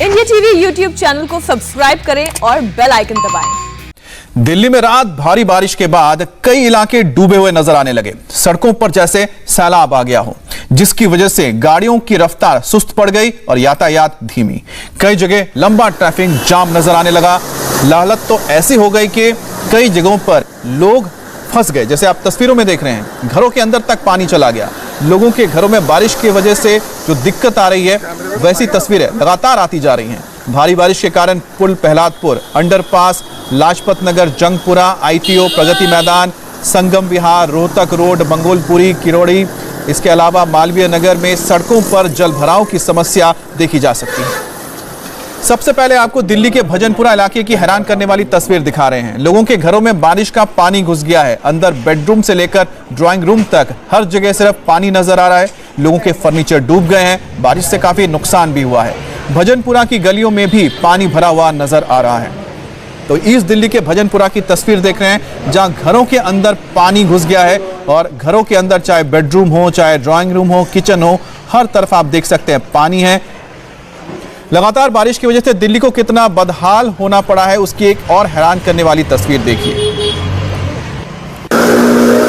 India TV YouTube channel को subscribe करें और बेल आइकन दबाएं। दिल्ली में रात भारी बारिश के बाद कई इलाके डूबे हुए नजर आने लगे। सड़कों पर जैसे सैलाब आ गया हो, जिसकी वजह से गाड़ियों की रफ्तार सुस्त पड़ गई और यातायात धीमी। कई जगह लंबा ट्रैफिक जाम नजर आने लगा। हालत तो ऐसी हो गई कि कई जगहों पर लोग फंस गए, जैसे आप तस्वीरों में देख रहे हैं। घरों के अंदर तक पानी चला गया। लोगों के घरों में बारिश की वजह से जो दिक्कत आ रही है, वैसी तस्वीरें लगातार आती जा रही हैं। भारी बारिश के कारण पुल प्रहलादपुर, अंडरपास, लाजपत नगर, जंगपुरा, ITO, प्रगति मैदान, संगम विहार, रोहतक रोड, मंगोलपुरी, किरोड़ी, इसके अलावा मालवीय नगर में सड़कों पर जल भराव की समस्या देखी जा सकती है। सबसे पहले आपको दिल्ली के भजनपुरा इलाके की हैरान करने वाली तस्वीर दिखा रहे हैं। लोगों के घरों में बारिश का पानी घुस गया है। अंदर बेडरूम से लेकर ड्राइंग रूम तक हर जगह सिर्फ पानी नजर आ रहा है। लोगों के फर्नीचर डूब गए हैं। बारिश से काफी नुकसान भी हुआ है। भजनपुरा की गलियों में भी पानी भरा हुआ नजर आ रहा है। तो ईस्ट दिल्ली के भजनपुरा की तस्वीर देख रहे हैं, जहां घरों के अंदर पानी घुस गया है और घरों के अंदर चाहे बेडरूम हो, चाहे ड्राइंग रूम हो, किचन हो, हर तरफ आप देख सकते हैं पानी है। लगातार बारिश की वजह से दिल्ली को कितना बदहाल होना पड़ा है, उसकी एक और हैरान करने वाली तस्वीर देखिए।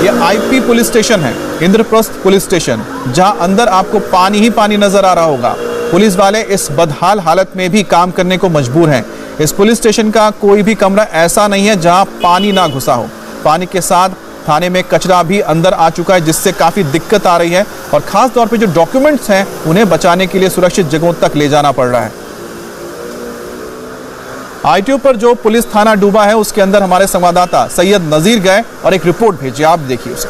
यह IP पुलिस स्टेशन है, इंद्रप्रस्थ पुलिस स्टेशन, जहां अंदर आपको पानी ही पानी नजर आ रहा होगा। पुलिस वाले इस बदहाल हालत में भी काम करने को मजबूर हैं। इस पुलिस स्टेशन का कोई भी कमरा ऐसा नहीं है जहां पानी ना घुसा हो। पानी के साथ थाने में कचरा भी अंदर आ चुका है, जिससे काफी दिक्कत आ रही है और खास तौर पे जो डॉक्यूमेंट्स हैं उन्हें बचाने के लिए सुरक्षित जगहों तक ले जाना पड़ रहा है। ITO पर जो पुलिस थाना डूबा है, उसके अंदर हमारे संवाददाता सैयद नजीर गए और एक रिपोर्ट भेजी, आप देखिए उसे।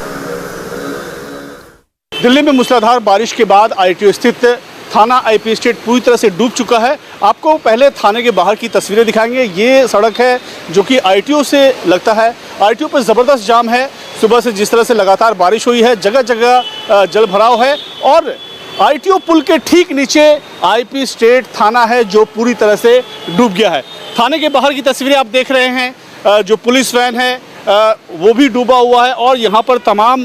दिल्ली में मूसलाधार बारिश के बाद ITO स्थित थाना IP स्टेट पूरी तरह से डूब चुका है। आपको पहले थाने के बाहर की तस्वीरें दिखाएंगे। ये सड़क है जो कि ITO से लगता है। ITO पर ज़बरदस्त जाम है। सुबह से जिस तरह से लगातार बारिश हुई है, जगह जगह जल भराव है और ITO पुल के ठीक नीचे IP स्टेट थाना है जो पूरी तरह से डूब गया है। थाने के बाहर की तस्वीरें आप देख रहे हैं। जो पुलिस वैन है वो भी डूबा हुआ है और यहाँ पर तमाम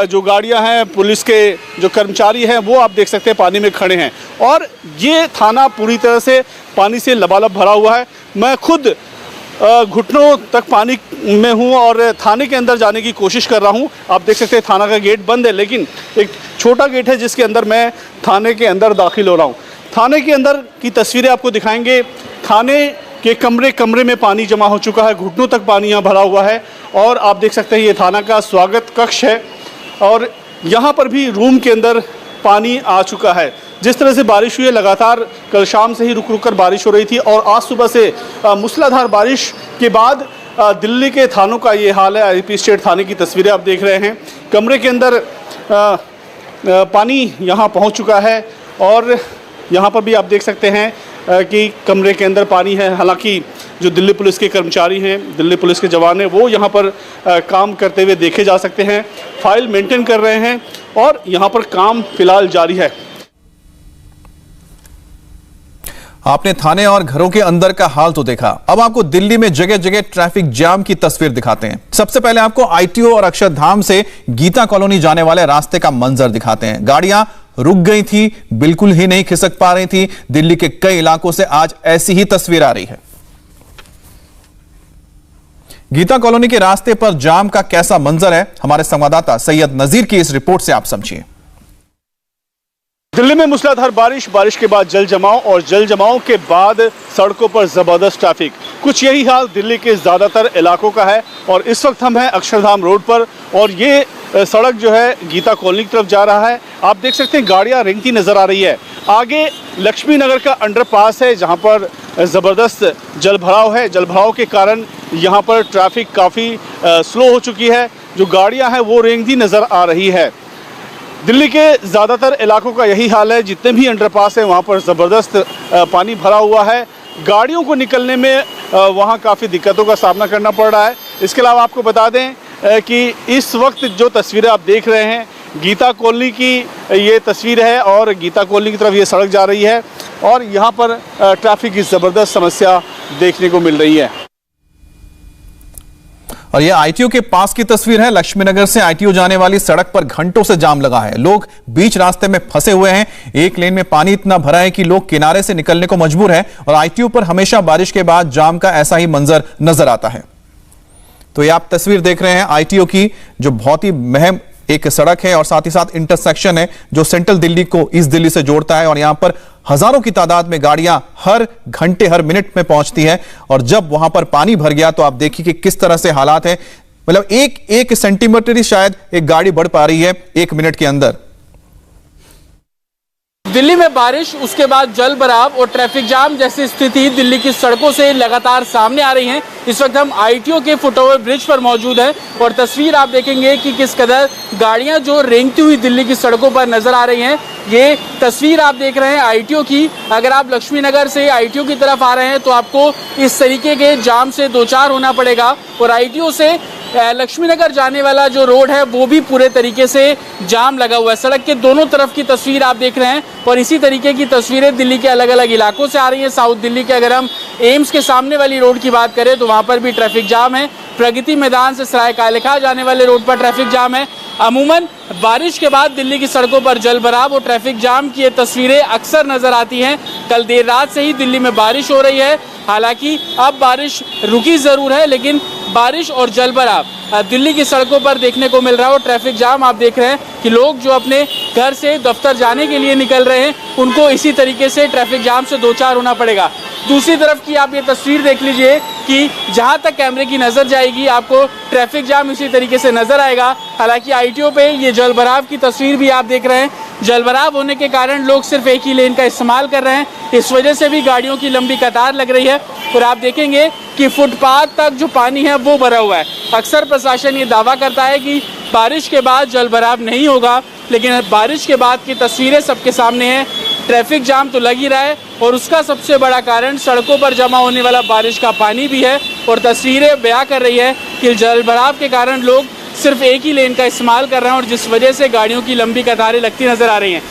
जो गाड़ियाँ हैं, पुलिस के जो कर्मचारी हैं, वो आप देख सकते हैं पानी में खड़े हैं और ये थाना पूरी तरह से पानी से लबालब भरा हुआ है। मैं खुद घुटनों तक पानी में हूँ और थाने के अंदर जाने की कोशिश कर रहा हूँ। आप देख सकते हैं थाना का गेट बंद है, लेकिन एक छोटा गेट है जिसके अंदर मैं थाने के अंदर दाखिल हो रहा हूँ। थाने के अंदर की तस्वीरें आपको दिखाएंगे। थाने के कमरे कमरे में पानी जमा हो चुका है, घुटनों तक पानी यहाँ भरा हुआ है और आप देख सकते हैं ये थाना का स्वागत कक्ष है और यहाँ पर भी रूम के अंदर पानी आ चुका है। जिस तरह से बारिश हुई है, लगातार कल शाम से ही रुक रुक कर बारिश हो रही थी और आज सुबह से मूसलाधार बारिश के बाद दिल्ली के थानों का ये हाल है। IP स्टेट थाने की तस्वीरें आप देख रहे हैं। कमरे के अंदर पानी यहाँ पहुँच चुका है और यहाँ पर भी आप देख सकते हैं कि कमरे के अंदर पानी है। हालांकि जो दिल्ली पुलिस के कर्मचारी हैं, दिल्ली पुलिस के जवान हैं, वो यहाँ पर काम करते हुए देखे जा सकते हैं। फाइल मेंटेन कर रहे हैं और यहाँ पर काम फिलहाल जारी है। आपने थाने और घरों के अंदर का हाल तो देखा, अब आपको दिल्ली में जगह जगह ट्रैफिक जाम की तस्वीर दिखाते हैं। सबसे पहले आपको ITO और अक्षरधाम से गीता कॉलोनी जाने वाले रास्ते का मंजर दिखाते हैं। गाड़ियां रुक गई थी, बिल्कुल ही नहीं खिसक पा रही थी। दिल्ली के कई इलाकों से आज ऐसी ही तस्वीर आ रही है। गीता कॉलोनी के रास्ते पर जाम का कैसा मंजर है, हमारे संवाददाता सैयद नजीर की इस रिपोर्ट से आप समझिए। दिल्ली में मूसलाधार बारिश के बाद जल जमाव और जल जमाव के बाद सड़कों पर जबरदस्त ट्रैफिक। कुछ यही हाल दिल्ली के ज़्यादातर इलाकों का है और इस वक्त हम हैं अक्षरधाम रोड पर और ये सड़क जो है गीता कॉलोनी की तरफ जा रहा है। आप देख सकते हैं गाड़ियां रेंगती नज़र आ रही है। आगे लक्ष्मी नगर का अंडरपास है जहां पर ज़बरदस्त जल भराव है। जल भराव के कारण यहां पर ट्रैफिक काफ़ी स्लो हो चुकी है। जो गाड़ियां हैं वो रेंगती नज़र आ रही है। दिल्ली के ज़्यादातर इलाकों का यही हाल है। जितने भी अंडरपास हैं वहाँ पर ज़बरदस्त पानी भरा हुआ है। गाड़ियों को निकलने में वहाँ काफ़ी दिक्कतों का सामना करना पड़ रहा है। इसके अलावा आपको बता दें कि इस वक्त जो तस्वीरें आप देख रहे हैं, गीता कॉलोनी की ये तस्वीर है और गीता कॉलोनी की तरफ ये सड़क जा रही है और यहाँ पर ट्रैफिक की ज़बरदस्त समस्या देखने को मिल रही है। और ये आईटीओ के पास की तस्वीर है। लक्ष्मीनगर से आईटीओ जाने वाली सड़क पर घंटों से जाम लगा है। लोग बीच रास्ते में फंसे हुए हैं। एक लेन में पानी इतना भरा है कि लोग किनारे से निकलने को मजबूर है और आईटीओ पर हमेशा बारिश के बाद जाम का ऐसा ही मंजर नजर आता है। तो ये आप तस्वीर देख रहे हैं आईटीओ की, जो बहुत ही महम एक सड़क है और साथ ही साथ इंटरसेक्शन है जो सेंट्रल दिल्ली को ईस्ट दिल्ली से जोड़ता है। और यहां पर हजारों की तादाद में गाड़ियां हर घंटे हर मिनट में पहुंचती हैं। और जब वहां पर पानी भर गया तो आप देखिए कि किस तरह से हालात है। मतलब एक सेंटीमीटर ही शायद एक गाड़ी बढ़ पा रही है 1 मिनट के अंदर। दिल्ली में बारिश, उसके बाद जल भराव और ट्रैफिक जाम जैसी स्थिति दिल्ली की सड़कों से लगातार सामने आ रही है। इस वक्त हम आईटीओ के फुटओवर ब्रिज पर मौजूद हैं और तस्वीर आप देखेंगे कि किस कदर गाड़ियां जो रेंगती हुई दिल्ली की सड़कों पर नजर आ रही हैं। ये तस्वीर आप देख रहे हैं आईटीओ की। अगर आप लक्ष्मीनगर से आईटीओ की तरफ आ रहे हैं तो आपको इस तरीके के जाम से दो चार होना पड़ेगा और आईटीओ से लक्ष्मीनगर जाने वाला जो रोड है वो भी पूरे तरीके से जाम लगा हुआ है। सड़क के दोनों तरफ की तस्वीर आप देख रहे हैं और इसी तरीके की तस्वीरें दिल्ली के अलग अलग इलाकों से आ रही हैं। साउथ दिल्ली के अगर हम एम्स के सामने वाली रोड की बात करें तो वहां पर भी ट्रैफिक जाम है। प्रगति मैदान से सराय काले खां जाने वाले रोड पर ट्रैफिक जाम है। अमूमन बारिश के बाद दिल्ली की सड़कों पर जल भराव और ट्रैफिक जाम की ये तस्वीरें अक्सर नजर आती हैं। कल देर रात से ही दिल्ली में बारिश हो रही है। हालांकि अब बारिश रुकी जरूर है, लेकिन बारिश और जल भराव दिल्ली की सड़कों पर देखने को मिल रहा है। और ट्रैफिक जाम आप देख रहे हैं कि लोग जो अपने घर से दफ्तर जाने के लिए निकल रहे हैं उनको इसी तरीके से ट्रैफिक जाम से दो चार होना पड़ेगा। दूसरी तरफ की आप ये तस्वीर देख लीजिए कि जहां तक कैमरे की नजर जाएगी आपको ट्रैफिक जाम इसी तरीके से नजर आएगा। हालांकि आईटीओ पे ये जल भराव की तस्वीर भी आप देख रहे हैं। जल भराव होने के कारण लोग सिर्फ एक ही लेन का इस्तेमाल कर रहे हैं। इस वजह से भी गाड़ियों की लंबी कतार लग रही है और आप देखेंगे कि फुटपाथ तक जो पानी है वो भरा हुआ है। अक्सर प्रशासन ये दावा करता है कि बारिश के बाद जल भराव नहीं होगा, लेकिन बारिश के बाद की तस्वीरें सबके सामने हैं। ट्रैफिक जाम तो लग ही रहा है और उसका सबसे बड़ा कारण सड़कों पर जमा होने वाला बारिश का पानी भी है। और तस्वीरें बयां कर रही है कि जल भराव के कारण लोग सिर्फ एक ही लेन का इस्तेमाल कर रहे हैं और जिस वजह से गाड़ियों की लंबी कतारें लगती नजर आ रही हैं।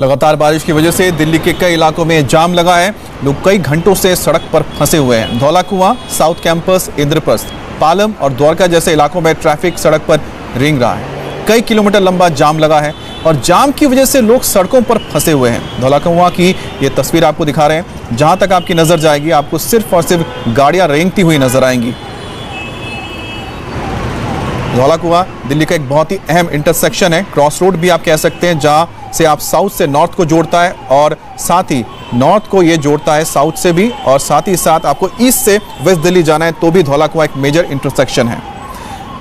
लगातार बारिश की वजह से दिल्ली के कई इलाकों में जाम लगा है। लोग कई घंटों से सड़क पर फंसे हुए हैं। धौला कुआं, साउथ कैंपस, इंद्रप्रस्थ, पालम और द्वारका जैसे इलाकों में ट्रैफिक सड़क पर रेंग रहा है। कई किलोमीटर लंबा जाम लगा है और जाम की वजह से लोग सड़कों पर फंसे हुए हैं। धौला कुआं की ये तस्वीर आपको दिखा रहे हैं। जहां तक आपकी नजर जाएगी आपको सिर्फ और सिर्फ गाड़ियां रेंगती हुई नजर आएंगी। धौला कुआं दिल्ली का एक बहुत ही अहम इंटरसेक्शन है, क्रॉस रोड भी आप कह सकते हैं, जहां से आप साउथ से नॉर्थ को जोड़ता है और साथ ही नॉर्थ को ये जोड़ता है साउथ से भी, और साथ ही साथ आपको ईस्ट से वेस्ट दिल्ली जाना है तो भी धौला कुआं एक मेजर इंटरसेक्शन है।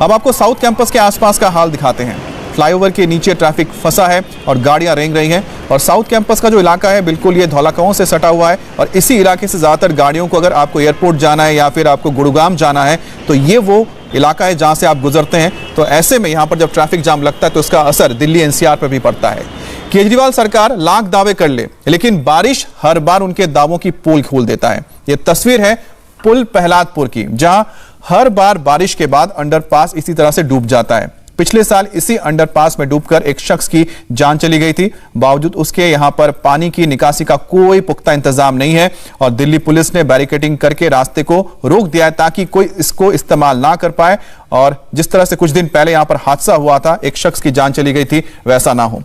अब आपको साउथ कैंपस के आसपास का हाल दिखाते हैं। फ्लाईओवर के नीचे ट्रैफिक फंसा है और गाड़ियां रेंग रही हैं। और साउथ कैंपस का जो इलाका है बिल्कुल ये धौला कुआं से सटा हुआ है और इसी इलाके से ज़्यादातर गाड़ियों को, अगर आपको एयरपोर्ट जाना है या फिर आपको गुरुग्राम जाना है तो ये वो इलाका है जहां से आप गुजरते हैं। तो ऐसे में यहां पर जब ट्रैफिक जाम लगता है तो इसका असर दिल्ली एनसीआर पर भी पड़ता है। केजरीवाल सरकार लाख दावे कर ले, लेकिन बारिश हर बार उनके दावों की पोल खोल देता है। ये तस्वीर है पुल प्रहलादपुर की, जहां हर बार बारिश के बाद अंडरपास इसी तरह से डूब जाता है। पिछले साल इसी अंडरपास में डूबकर एक शख्स की जान चली गई थी। बावजूद उसके यहां पर पानी की निकासी का कोई पुख्ता इंतजाम नहीं है और दिल्ली पुलिस ने बैरिकेडिंग करके रास्ते को रोक दिया है ताकि कोई इसको इस्तेमाल ना कर पाए। और जिस तरह से कुछ दिन पहले यहां पर हादसा हुआ था, एक शख्स की जान चली गई थी, वैसा ना हो।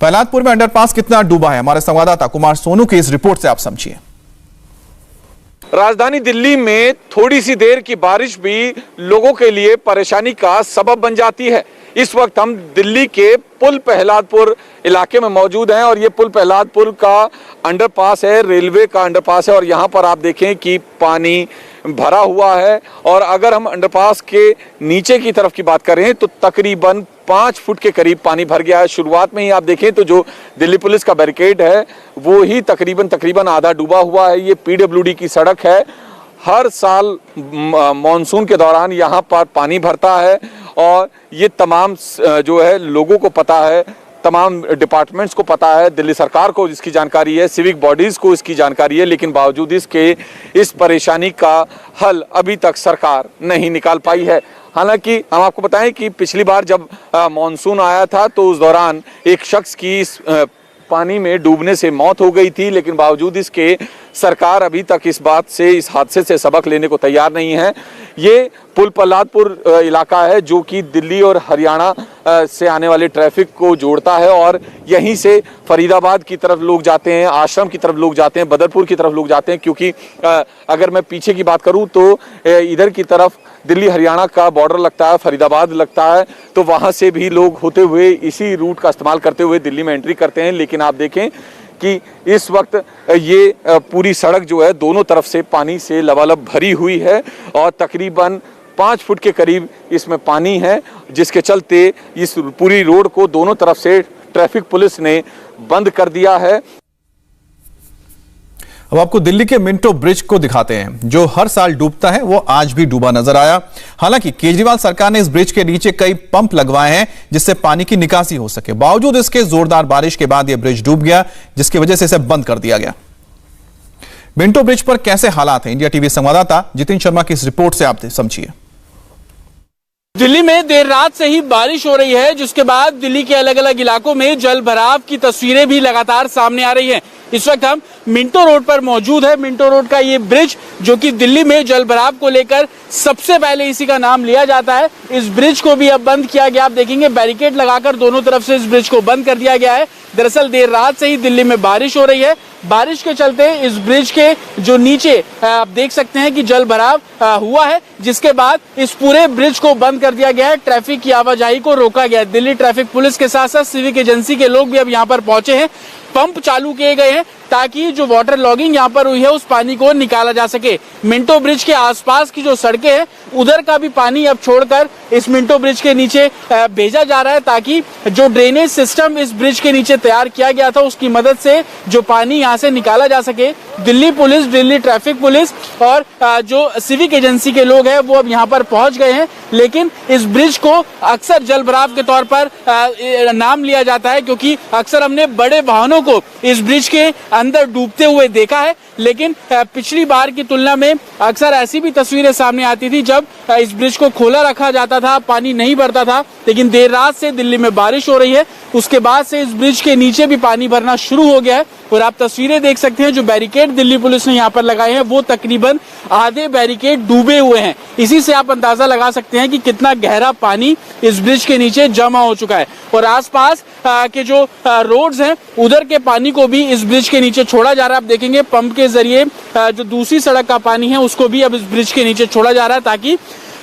प्रहलादपुर में अंडरपास कितना डूबा है, हमारे संवाददाता कुमार सोनू की इस रिपोर्ट से आप समझिए। राजधानी दिल्ली में थोड़ी सी देर की बारिश भी लोगों के लिए परेशानी का सबब बन जाती है। इस वक्त हम दिल्ली के पुल प्रहलादपुर इलाके में मौजूद हैं और ये पुल प्रहलादपुर का अंडरपास है, रेलवे का अंडरपास है और यहाँ पर आप देखें कि पानी भरा हुआ है। और अगर हम अंडरपास के नीचे की तरफ की बात करें तो तकरीबन 5 फुट के करीब पानी भर गया है। शुरुआत में ही आप देखें तो जो दिल्ली पुलिस का बैरिकेड है वो ही तकरीबन आधा डूबा हुआ है। ये पीडब्ल्यूडी की सड़क है। हर साल मॉनसून के दौरान यहाँ पर पानी भरता है और ये तमाम जो है लोगों को पता है, तमाम डिपार्टमेंट्स को पता है, दिल्ली सरकार को इसकी जानकारी है, सिविक बॉडीज को इसकी जानकारी है, लेकिन बावजूद इसके इस परेशानी का हल अभी तक सरकार नहीं निकाल पाई है। हालांकि हम आपको बताएं कि पिछली बार जब मॉनसून आया था तो उस दौरान एक शख्स की पानी में डूबने से मौत हो गई थी, लेकिन बावजूद इसके सरकार अभी तक इस हादसे से सबक लेने को तैयार नहीं है। ये पुल प्रहलादपुर इलाका है जो कि दिल्ली और हरियाणा से आने वाले ट्रैफिक को जोड़ता है और यहीं से फरीदाबाद की तरफ लोग जाते हैं, आश्रम की तरफ लोग जाते हैं, बदरपुर की तरफ लोग जाते हैं, क्योंकि अगर मैं पीछे की बात करूं तो इधर की तरफ दिल्ली हरियाणा का बॉर्डर लगता है, फरीदाबाद लगता है, तो वहां से भी लोग होते हुए इसी रूट का इस्तेमाल करते हुए दिल्ली में एंट्री करते हैं। लेकिन आप देखें कि इस वक्त ये पूरी सड़क जो है दोनों तरफ से पानी से लबालब भरी हुई है और तकरीबन 5 फुट के करीब इसमें पानी है, जिसके चलते इस पूरी रोड को दोनों तरफ से ट्रैफिक पुलिस ने बंद कर दिया है। अब आपको दिल्ली के मिंटो ब्रिज को दिखाते हैं जो हर साल डूबता है, वो आज भी डूबा नजर आया। हालांकि केजरीवाल सरकार ने इस ब्रिज के नीचे कई पंप लगवाए हैं जिससे पानी की निकासी हो सके। बावजूद इसके जोरदार बारिश के बाद यह ब्रिज डूब गया, जिसकी वजह से इसे बंद कर दिया गया। मिंटो ब्रिज पर कैसे हालात हैं, इंडिया टीवी संवाददाता जितिन शर्मा की इस रिपोर्ट से आप समझिए। दिल्ली में देर रात से ही बारिश हो रही है, जिसके बाद दिल्ली के अलग अलग इलाकों में जल भराव की तस्वीरें भी लगातार सामने आ रही हैं। इस वक्त हम मिंटो रोड पर मौजूद है। मिंटो रोड का ये ब्रिज जो कि दिल्ली में जल भराव को लेकर सबसे पहले इसी का नाम लिया जाता है, इस ब्रिज को भी अब बंद किया गया। आप देखेंगे बैरिकेड लगाकर दोनों तरफ से इस ब्रिज को बंद कर दिया गया है। दरअसल देर रात से ही दिल्ली में बारिश हो रही है। बारिश के चलते इस ब्रिज के जो नीचे आप देख सकते हैं कि जल भराव हुआ है, जिसके बाद इस पूरे ब्रिज को बंद कर दिया गया है। ट्रैफिक की आवाजाही को रोका गया है। दिल्ली ट्रैफिक पुलिस के साथ साथ सिविक एजेंसी के लोग भी अब यहाँ पर पहुंचे हैं। पंप चालू किए गए हैं ताकि जो वाटर लॉगिंग यहाँ पर हुई है उस पानी को निकाला जा सके। मिंटो ब्रिज के आसपास की जो सड़कें हैं उधर का भी पानी अब छोड़कर इस मिंटो ब्रिज के नीचे भेजा जा रहा है, ताकि जो ड्रेनेज सिस्टम इस ब्रिज के नीचे तैयार किया गया था उसकी मदद से जो पानी यहाँ से निकाला जा सके। Delhi police, Delhi traffic police और जो सिविक एजेंसी के लोग हैं वो अब यहाँ पर पहुंच गए हैं। लेकिन इस ब्रिज को अक्सर जल भराव के तौर पर नाम लिया जाता है, क्योंकि अक्सर हमने बड़े वाहनों को इस ब्रिज के अंदर डूबते हुए देखा है। लेकिन पिछली बार की तुलना में अक्सर ऐसी भी तस्वीरें सामने आती थी जब इस ब्रिज को खोला रखा जाता था, पानी नहीं भरता था। लेकिन देर रात से दिल्ली में बारिश हो रही है, उसके बाद से इस ब्रिज के नीचे भी पानी भरना शुरू हो गया है। और आप तस्वीरें देख सकते हैं, जो बैरिकेड दिल्ली पुलिस ने यहाँ पर लगाए हैं वो तकरीबन आधे बैरिकेड डूबे हुए हैं। इसी से आप अंदाजा लगा सकते हैं कि कितना गहरा पानी इस ब्रिज के नीचे जमा हो चुका है। और आसपास के जो रोड्स हैं उधर के पानी को भी इस ब्रिज के नीचे छोड़ा जा रहा है। आप देखेंगे पंप के जरिए जो दूसरी सड़क का पानी है उसको भी अब इस ब्रिज के नीचे छोड़ा जा रहा है, ताकि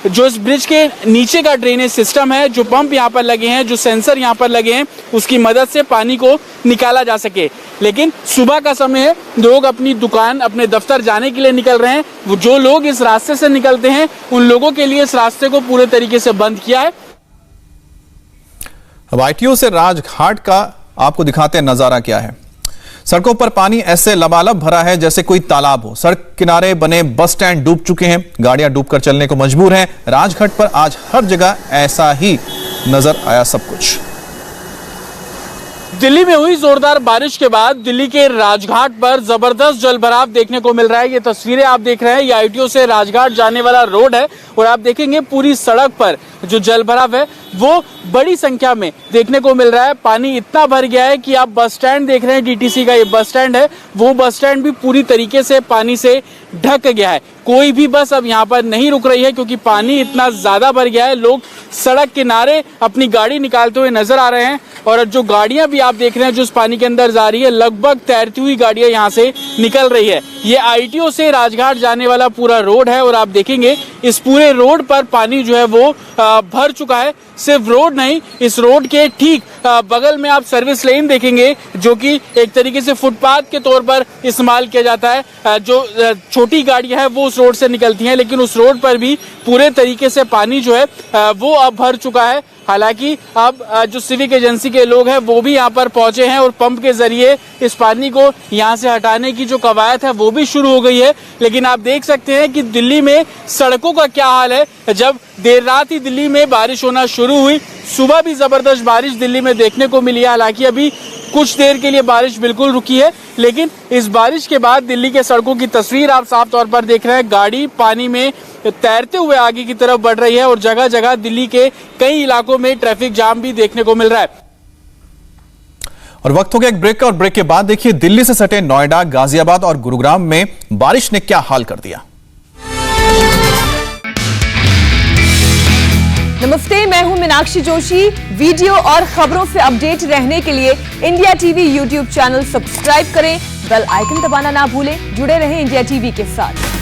जो इस ब्रिज के नीचे का ड्रेनेज सिस्टम है, जो पंप यहाँ पर लगे हैं, जो सेंसर यहाँ पर लगे हैं, उसकी मदद से पानी को निकाला जा सके। लेकिन सुबह का समय है, लोग अपनी दुकान, अपने दफ्तर जाने के लिए निकल रहे हैं। जो लोग इस रास्ते से निकलते हैं उन लोगों के लिए इस रास्ते को पूरे तरीके से बंद किया है। अब आईटीओ से राजघाट का आपको दिखाते हैं नजारा क्या है। सड़कों पर पानी ऐसे लबालब भरा है जैसे कोई तालाब हो। सड़क किनारे बने बस स्टैंड डूब चुके हैं, गाड़ियां डूबकर चलने को मजबूर हैं। राजघाट पर आज हर जगह ऐसा ही नजर आया सब कुछ। दिल्ली में हुई जोरदार बारिश के बाद दिल्ली के राजघाट पर जबरदस्त जलभराव देखने को मिल रहा है। ये तस्वीरें आप देख रहे हैं, ये आईटीओ से राजघाट जाने वाला रोड है और आप देखेंगे पूरी सड़क पर जो जलभराव है वो बड़ी संख्या में देखने को मिल रहा है। पानी इतना भर गया है कि आप बस स्टैंड देख रहे हैं, डीटीसी का ये बस स्टैंड है, वो बस स्टैंड भी पूरी तरीके से पानी से ढक गया है। कोई भी बस अब यहाँ पर नहीं रुक रही है क्योंकि पानी इतना ज्यादा भर गया है। लोग सड़क किनारे अपनी गाड़ी निकालते हुए नजर आ रहे हैं और जो गाड़ियां भी आप देख रहे हैं जो इस पानी के अंदर जा रही है, लगभग तैरती हुई गाड़ियां यहाँ से निकल रही है। ये आईटीओ से राजघाट जाने वाला पूरा रोड है और आप देखेंगे इस पूरे रोड पर पानी जो है वो भर चुका है। सिर्फ रोड नहीं, इस रोड के ठीक बगल में आप सर्विस लेन देखेंगे जो कि एक तरीके से फुटपाथ के तौर पर इस्तेमाल किया जाता है। जो छोटी गाड़ियां हैं वो उस रोड से निकलती हैं, लेकिन उस रोड पर भी पूरे तरीके से पानी जो है वो अब भर चुका है। हालांकि अब जो सिविक एजेंसी के लोग हैं वो भी यहाँ पर पहुंचे हैं और पंप के जरिए इस पानी को यहाँ से हटाने की जो कवायद है वो भी शुरू हो गई है। लेकिन आप देख सकते हैं कि दिल्ली में सड़कों का क्या हाल है। जब देर रात ही दिल्ली में बारिश होना शुरू हुई, सुबह भी जबरदस्त बारिश दिल्ली में देखने को मिली। हालांकि अभी कुछ देर के लिए बारिश बिल्कुल रुकी है, लेकिन इस बारिश के बाद दिल्ली के सड़कों की तस्वीर आप साफ तौर पर देख रहे हैं। गाड़ी पानी में तैरते हुए आगे की तरफ बढ़ रही है और जगह जगह दिल्ली के कई इलाकों में ट्रैफिक जाम भी देखने को मिल रहा है। और वक्त हो गया एक ब्रेक का, और ब्रेक के बाद देखिए दिल्ली से सटे नोएडा, गाजियाबाद और गुरुग्राम में बारिश ने क्या हाल कर दिया। नमस्ते, मैं हूं मीनाक्षी जोशी। वीडियो और खबरों से अपडेट रहने के लिए India TV YouTube channel subscribe करें, बेल आइकन दबाना ना भूलें। जुड़े रहें इंडिया टीवी के साथ।